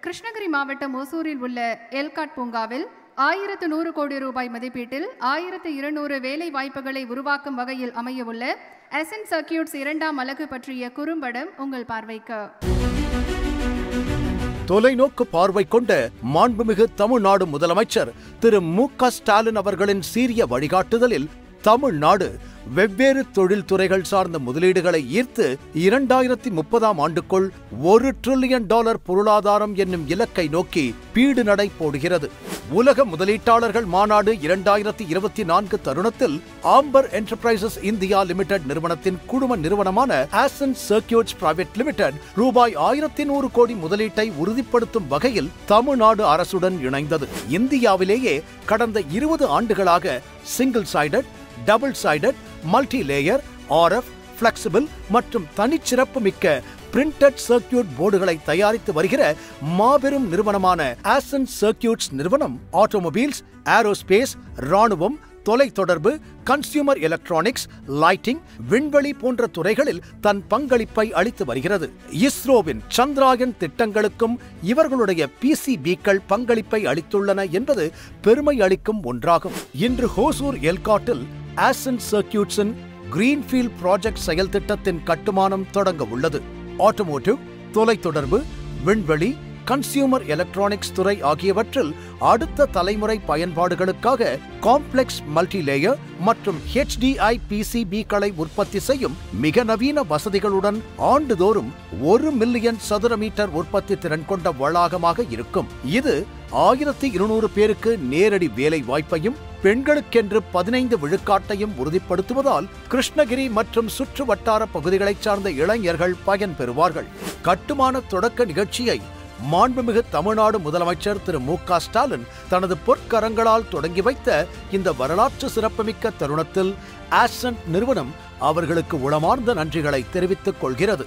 கிருஷ்ணகிரி மாவட்டம் ஓசூரில் உள்ள எல்காட் பூங்காவில் 1100 கோடி ரூபாய் மதிப்பீட்டில் 1200 வேலை வாய்ப்புகளை உருவாக்கும் வகையில் அமையவுள்ள அசென்ட் சர்க்கியூட்ஸ் 2ஆம் அலகு பற்றிய குறும்படம் உங்கள் பார்வைக்கு. தொலைநோக்கு பார்வை கொண்ட மாண்புமிகு தமிழ்நாடு முதலமைச்சர் திரு மு.க. ஸ்டாலின் அவர்களின் சீரிய வழிகாட்டுதலில் தமிழ்நாடு வெவ்வேறு தொழில் துறைகள் சார்ந்த முதலீடுகளை ஈர்த்து 2030ஆம் ஆண்டுக்குள் $1 டிரில்லியன் பொருளாதாரம் என்னும் இலக்கை நோக்கி பீடு நடை போடுகிறது. உலக முதலீட்டாளர்கள் மாநாடு 2024 தருணத்தில் ஆம்பர் என்டர்பிரைசஸ் இந்தியா லிமிடெட் நிறுவனத்தின் குழும நிறுவனமான அசென்ட் சர்க்கியூட்ஸ் பிரைவேட் லிமிடெட் ரூபாய் 1100 கோடி முதலீட்டை உறுதிப்படுத்தும் வகையில் தமிழ்நாடு அரசுடன் இணைந்தது. இந்தியாவிலேயே கடந்த 20 ஆண்டுகளாக single sided, double sided, multi layer, RF, flexible மற்றும் தனிச்சிறப்பு மிக்க பிரிண்டட் சர்க்கியூட் போர்டுகளை தயாரித்து வருகிற மாபெரும் நிறுவனமான அசென்ட் சர்க்கியூட்ஸ் நிறுவனம் ஆட்டோமொபைல்ஸ், ஏரோஸ்பேஸ், ராணுவம், தொலைத்தொடர்பு, கன்சியூமர் எலக்ட்ரானிக்ஸ், லைட்டிங், விண்வெளி போன்ற துறைகளில் தன் பங்களிப்பை அளித்து வருகிறது. இஸ்ரோவின் சந்திராயன் திட்டங்களுக்கும் இவர்களுடைய PCBக்கள் பங்களிப்பை அளித்துள்ளன என்பது பெருமை அளிக்கும் ஒன்றாகும். இன்று ஹோசூர் எல்காட்டில் அசென்ட் சர்க்கியூட்ஸின் கிரீன்ஃபீல்ட் ப்ராஜெக்ட் செயல் திட்டத்தின் கட்டுமானம் தொடங்க உள்ளது. ஆட்டோமோட்டிவ், தொலைத்தொடர்பு, விண்வெளி, கன்சியூமர் எலக்ட்ரானிக்ஸ் துறை ஆகியவற்றில் அடுத்த தலைமுறை பயன்பாடுகளுக்காக காம்ப்ளெக்ஸ் மல்டிலேயர் மற்றும் HDI PCBக்களை உற்பத்தி செய்யும் மிக நவீன வசதிகளுடன் ஆண்டுதோறும் 1 மில்லியன் சதுர மீட்டர் உற்பத்தி திறன் கொண்ட வளாகமாக இருக்கும். இது 1200 பேருக்கு நேரடி வேலை வாய்ப்பையும் பெண்களுக்கென்று 15 விழுக்காட்டையும் உறுதிப்படுத்துவதால் கிருஷ்ணகிரி மற்றும் சுற்று வட்டார பகுதிகளைச் சார்ந்த இளைஞர்கள் பயன்பெறுவார்கள். கட்டுமான தொடக்க நிகழ்ச்சியை மாண்புமிகு தமிழ்நாடு முதலமைச்சர் திரு மு.க. ஸ்டாலின் தனது பொற்கரங்களால் தொடங்கி வைத்த இந்த வரலாற்று சிறப்புமிக்க தருணத்தில் அசென்ட் நிறுவனம் அவர்களுக்கு உளமார்ந்த நன்றிகளை தெரிவித்துக் கொள்கிறது.